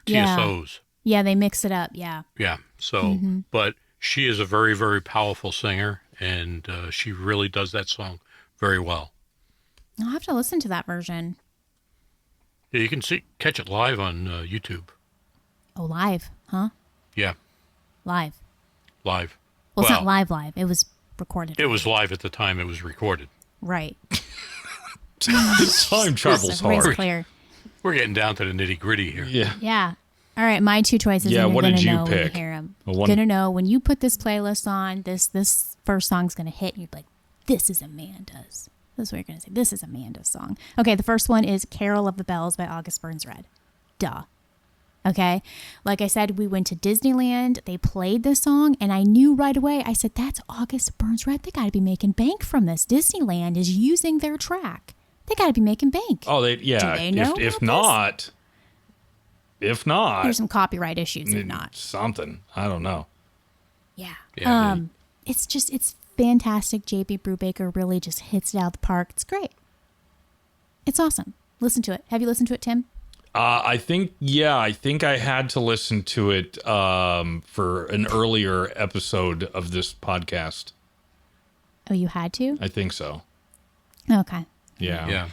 TSOs. Yeah, they mix it up. Yeah. Yeah. So, but she is a very, very powerful singer, and she really does that song very well. I'll have to listen to that version. Yeah, you can catch it live on YouTube. Oh, live, huh? Yeah. Live. Well, It's not live. It was recorded. It was live at the time it was recorded. Right. Time travel's hard. Clear. We're getting down to the nitty gritty here. Yeah. Yeah. All right, my two choices. Yeah, what did you pick? When you hear them. Gonna know when you put this playlist on. This first song's gonna hit, and you're like, "This is Amanda's." This is what you're gonna say. This is Amanda's song. Okay, the first one is "Carol of the Bells" by August Burns Red. Duh. Okay, like I said, we went to Disneyland. They played this song, and I knew right away. I said, "That's August Burns Red. They got to be making bank from this. Disneyland is using their track. They got to be making bank." Oh, Do they know if about If not, there's some copyright issues. If not, something. I don't know. Yeah. It's fantastic. J.B. Brubaker really just hits it out of the park. It's great. It's awesome. Listen to it. Have you listened to it, Tim? I think I had to listen to it for an earlier episode of this podcast. Oh, you had to? I think so. Okay. Yeah.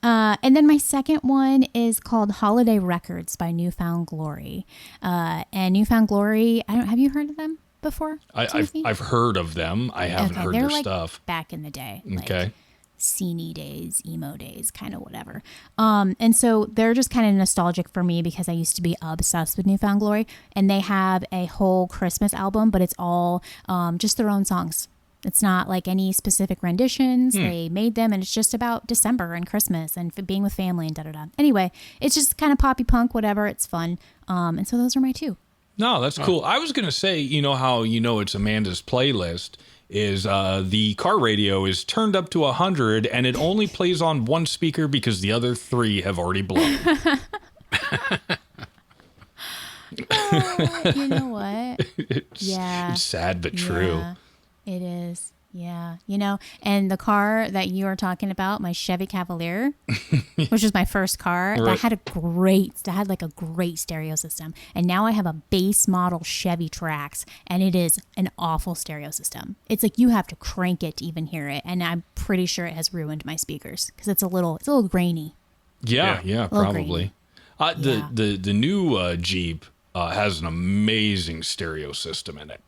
And then my second one is called Holiday Records by Newfound Glory. And Newfound Glory, have you heard of them before? I've heard of them. I haven't heard their stuff. Back in the day. Okay. Scene days, emo days, kind of whatever. And so they're just kind of nostalgic for me because I used to be obsessed with Newfound Glory. And they have a whole Christmas album, but it's all just their own songs. It's not like any specific renditions. They made them, and it's just about December and Christmas and being with family and da-da-da. Anyway, it's just kind of poppy punk, whatever. It's fun. And so those are my two. No, that's cool. I was going to say, how it's Amanda's playlist is the car radio is turned up to 100 and it only plays on one speaker because the other 3 have already blown. You know what? It's sad but true. It is. Yeah, and the car that you are talking about, my Chevy Cavalier, which was my first car, Right. that had like a great stereo system. And now I have a base model Chevy Trax, and it is an awful stereo system. It's like you have to crank it to even hear it, and I'm pretty sure it has ruined my speakers because it's a little grainy. Yeah, probably. Yeah. The new Jeep has an amazing stereo system in it.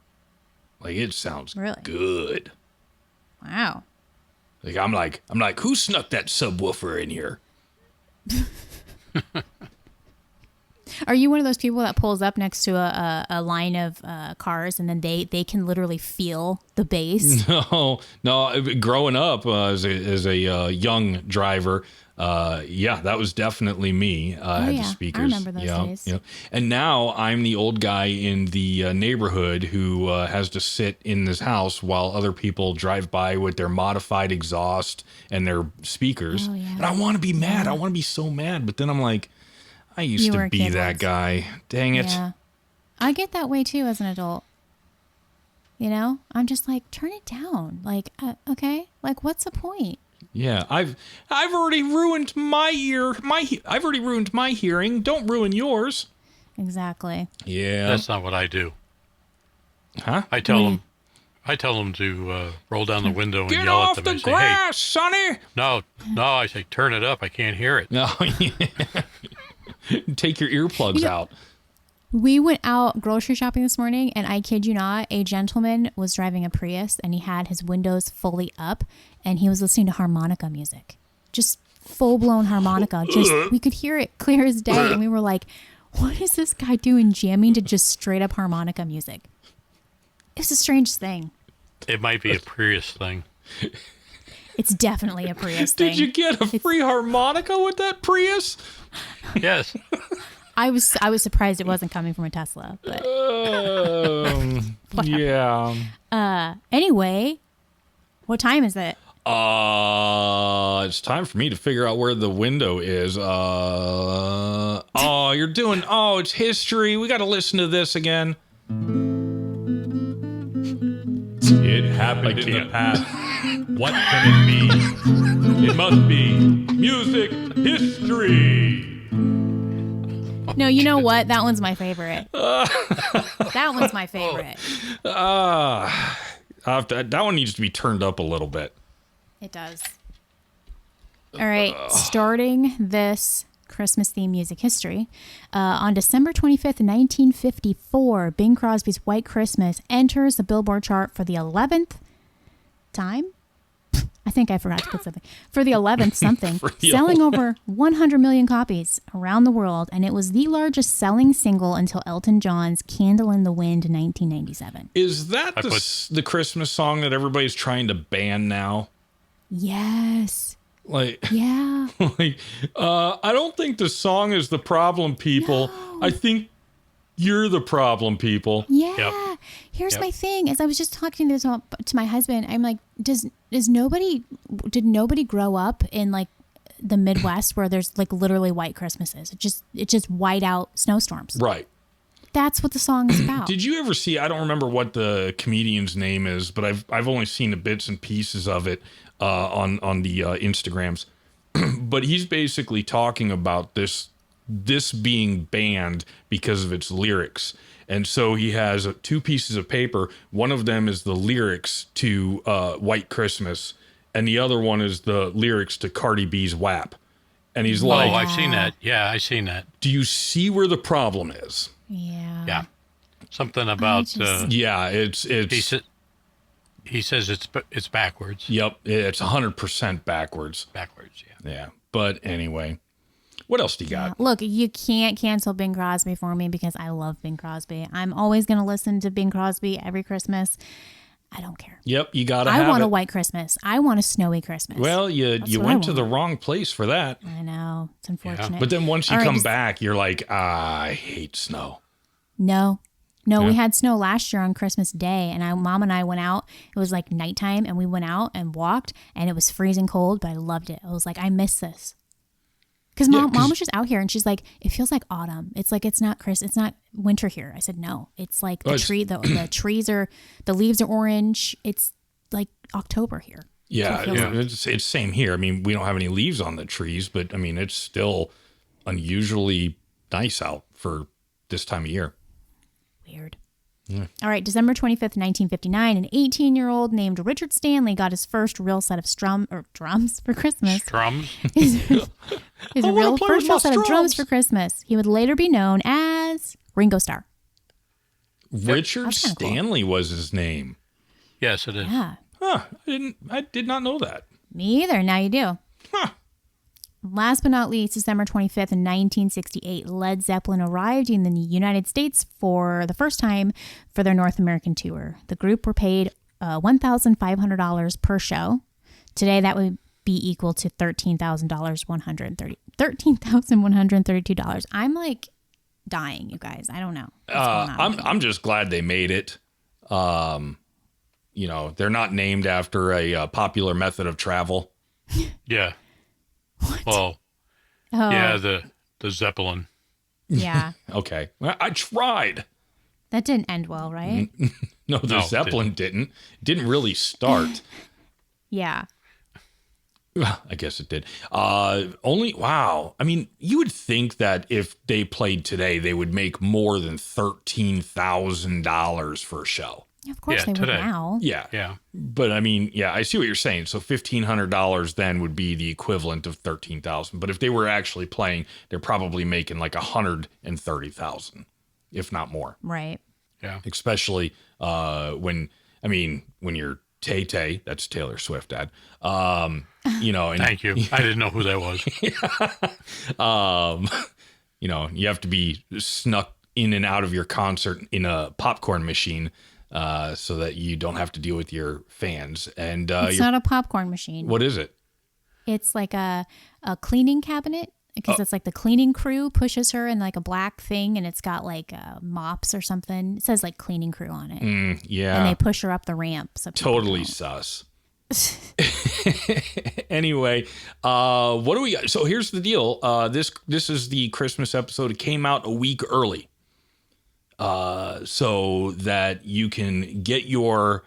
Like it sounds Really? good. Wow. Like I'm like, who snuck that subwoofer in here? Are you one of those people that pulls up next to a line of cars and then they can literally feel the bass? No. Growing up as a young driver, that was definitely me. Had the speakers. I remember those days. You know. And now I'm the old guy in the neighborhood who has to sit in this house while other people drive by with their modified exhaust and their speakers. Oh, yeah. And I want to be mad. I want to be so mad. But then I'm like, I used You were to a be kid that once. guy. Dang it. Yeah. I get that way too as an adult. I'm just like, turn it down. Like, okay, like what's the point? Yeah, I've already ruined my ear. I've already ruined my hearing. Don't ruin yours. Exactly. Yeah. That's not what I do. Huh? I tell them to roll down the window and Get yell off at them. the I say, grass, Sonny. hey, no, I say, turn it up. I can't hear it. No. Take your earplugs out. We went out grocery shopping this morning, and I kid you not, a gentleman was driving a Prius, and he had his windows fully up, and he was listening to harmonica music. Just full-blown harmonica. We could hear it clear as day, and we were like, what is this guy doing jamming to just straight-up harmonica music? It's the strangest thing. It might be a Prius thing. It's definitely a Prius thing. Did you get a free harmonica with that Prius? Yes. I was surprised it wasn't coming from a Tesla, but Yeah. anyway, what time is it? It's time for me to figure out where the window is. It's history. We got to listen to this again. It happened in the past. What can it be? It must be music history. No, you know what? That one's my favorite. That one's my favorite. That one needs to be turned up a little bit. It does. All right, starting this Christmas theme music history. On December 25th, 1954, Bing Crosby's White Christmas enters the Billboard chart for the 11th time. I think I forgot to put something. For the 11th something, selling over 100 million copies around the world, and it was the largest selling single until Elton John's Candle in the Wind in 1997. Is that the Christmas song that everybody's trying to ban now? Yes. Like, Yeah. I don't think the song is the problem, people. No. I think you're the problem, people. Yeah. Yep. Here's Yep. my thing. As I was just talking to my husband, I'm like, did nobody grow up in like the Midwest where there's like literally white Christmases? It just white out snowstorms. Right. That's what the song is about. Did you ever see, I don't remember what the comedian's name is, but I've only seen the bits and pieces of it on the Instagrams. But he's basically talking about this being banned because of its lyrics. And so he has two pieces of paper. One of them is the lyrics to White Christmas, and the other one is the lyrics to Cardi B's WAP. And he's like, I've seen that. Yeah, I've seen that. do you see where the problem is? Yeah. Yeah. Something about, Yeah, it's he says it's backwards. yep, it's 100% backwards. Backwards, yeah. Yeah. But anyway, what else do you got? Look, you can't cancel Bing Crosby for me because I love Bing Crosby. I'm always going to listen to Bing Crosby every Christmas. I don't care. Yep, you got to I have want it. a white Christmas. I want a snowy Christmas. Well, you what I went to the want. wrong place for that. I know. It's unfortunate. But then once you All right, come just- back, you're like, I hate snow. No, Yeah. we had snow last year on Christmas Day, and Mom and I went out. It was like nighttime, and we went out and walked, and it was freezing cold, but I loved it. I was like, I miss this. Because mom was just out here, and she's like, it feels like autumn. It's like it's not winter here. I said, no, it's like the it's- tree, the trees are, the leaves are orange. It's like October here. Yeah, So it feels like. it's same here. I mean, we don't have any leaves on the trees, but I mean, it's still unusually nice out for this time of year. Weird. Yeah. All right, December 25th, 1959, an 18-year-old named Richard Stanley got his first real set of drums for Christmas. Drums? His first real set of drums for Christmas. He would later be known as Ringo Starr. Richard Stanley was his name. Yes, it is. Yeah. Huh. I did not know that. Me either. Now you do. Huh. Last but not least, December 25th, 1968, Led Zeppelin arrived in the United States for the first time for their North American tour. The group were paid $1,500 per show. Today, that would be equal to $13,132. I'm like dying, you guys. I don't know. I'm just glad they made it. You know, they're not named after a popular method of travel. Yeah. What? Well, yeah, the Zeppelin. Yeah. Okay. Well, I tried. That didn't end well, right? No, the Zeppelin didn't. It didn't really start. Yeah. I guess it did. Wow. I mean, you would think that if they played today, they would make more than $13,000 for a show. Of course they today. would now. Yeah. Yeah. But I mean, yeah, I see what you're saying. So $1,500 then would be the equivalent of $13,000. But if they were actually playing, they're probably making like $130,000, if not more. Right. Yeah. Especially when you're Tay-Tay, that's Taylor Swift, Dad. You know, and, Thank you. I didn't know who that was. You know, you have to be snuck in and out of your concert in a popcorn machine so that you don't have to deal with your fans. And It's not a popcorn machine. What is it? It's like a cleaning cabinet because it's like the cleaning crew pushes her in like a black thing and it's got like mops or something. It says like cleaning crew on it. Yeah. And they push her up the ramp. So Totally sus. Anyway, what do we got? So here's the deal. This is the Christmas episode. It came out a week early. So that you can get your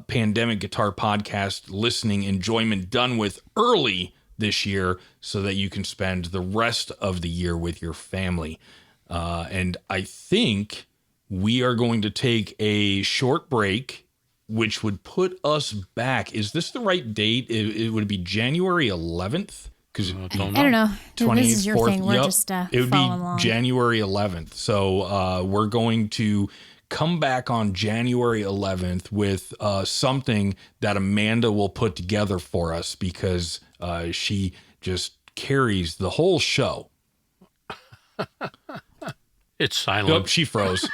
Pandemic Guitar Podcast listening enjoyment done with early this year so that you can spend the rest of the year with your family. And I think we are going to take a short break, which would put us back. Is this the right date? It would be January 11th? Because I don't know. This is your thing. We're just it would be along. January 11th. So we're going to come back on January 11th with something that Amanda will put together for us because she just carries the whole show. It's silent. Nope, she froze.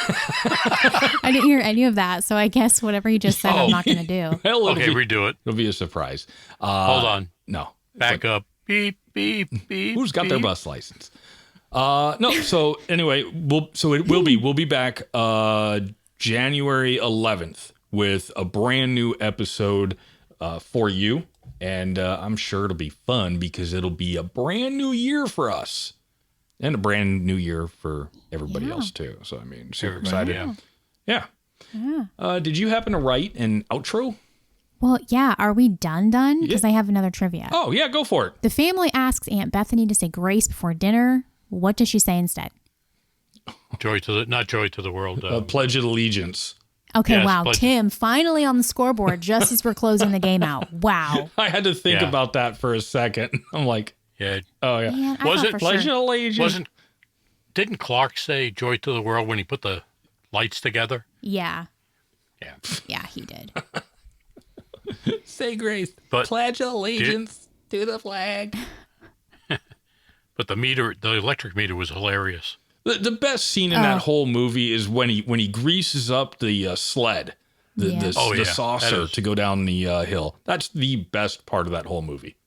I didn't hear any of that, so I guess whatever you just said, I'm not going to do. Well, Okay, redo it. It'll be a surprise. Hold on. No. Back up. Beep, beep, beep. Who's got their bus license? No. So anyway, we'll be back January 11th with a brand new episode for you, and I'm sure it'll be fun because it'll be a brand new year for us and a brand new year for everybody else too. So I mean, super excited. Yeah. Did you happen to write an outro? Well, yeah. Are we done? Because I have another trivia. Oh yeah, go for it. The family asks Aunt Bethany to say grace before dinner. What does she say instead? Not joy to the world. Pledge of Allegiance. Okay, Yes, wow. pledge. Tim, finally on the scoreboard just as we're closing the game out. Wow. I had to think about that for a second. I'm like, Yeah. oh yeah. Man, I Was thought it for Pledge sure. of Allegiance. Didn't Clark say joy to the world when he put the lights together? Yeah. Yeah. Yeah, he did. Say grace. But Pledge allegiance to the flag. But the electric meter was hilarious. The best scene in that whole movie is when he greases up the sled, the saucer to go down the hill. That's the best part of that whole movie.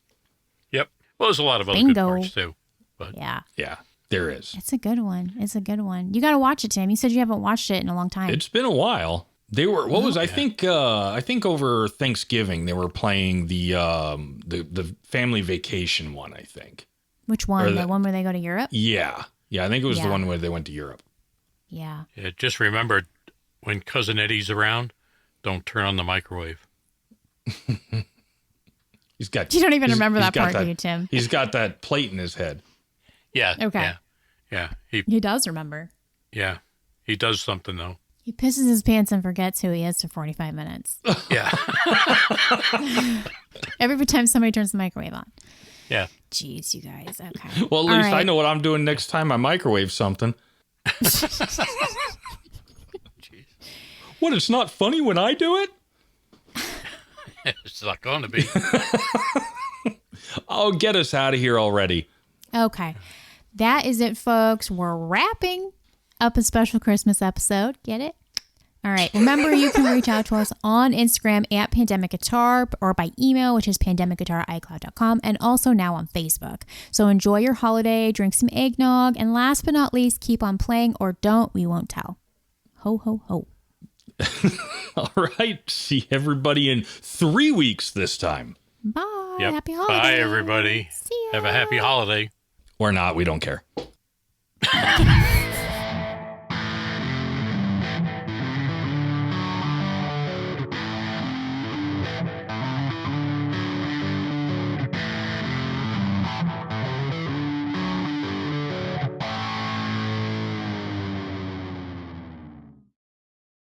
Yep. Well, there's a lot of other Bingo. good parts too. But Yeah. Yeah, there is. It's a good one. It's a good one. You got to watch it, Tim. You said you haven't watched it in a long time. It's been a while. They were I think over Thanksgiving they were playing the family vacation one, I think. Which one? The one where they go to Europe? Yeah. Yeah, I think it was the Yeah. one where they went to Europe. Yeah. just remembered when Cousin Eddie's around, don't turn on the microwave. He's got. You don't even remember that part, do you, Tim? He's got that plate in his head. Yeah. Okay. Yeah. He does remember. Yeah. He does something, though. He pisses his pants and forgets who he is for 45 minutes. Yeah. Every time somebody turns the microwave on. Yeah. Jeez, you guys. Okay. Well, at least I know what I'm doing next time I microwave something. What, it's not funny when I do it? It's not going to be. Oh, get us out of here already. Okay. That is it, folks. We're wrapping up a special Christmas episode. Get it? All right. Remember, you can reach out to us on Instagram at Pandemic Guitar or by email, which is pandemicguitar@icloud.com, and also now on Facebook. So enjoy your holiday, drink some eggnog, and last but not least, keep on playing or don't. We won't tell. Ho, ho, ho. All right. See everybody in 3 weeks this time. Bye. Yep. Happy holidays. Bye, everybody. See ya. Have a happy holiday. Or not. We don't care.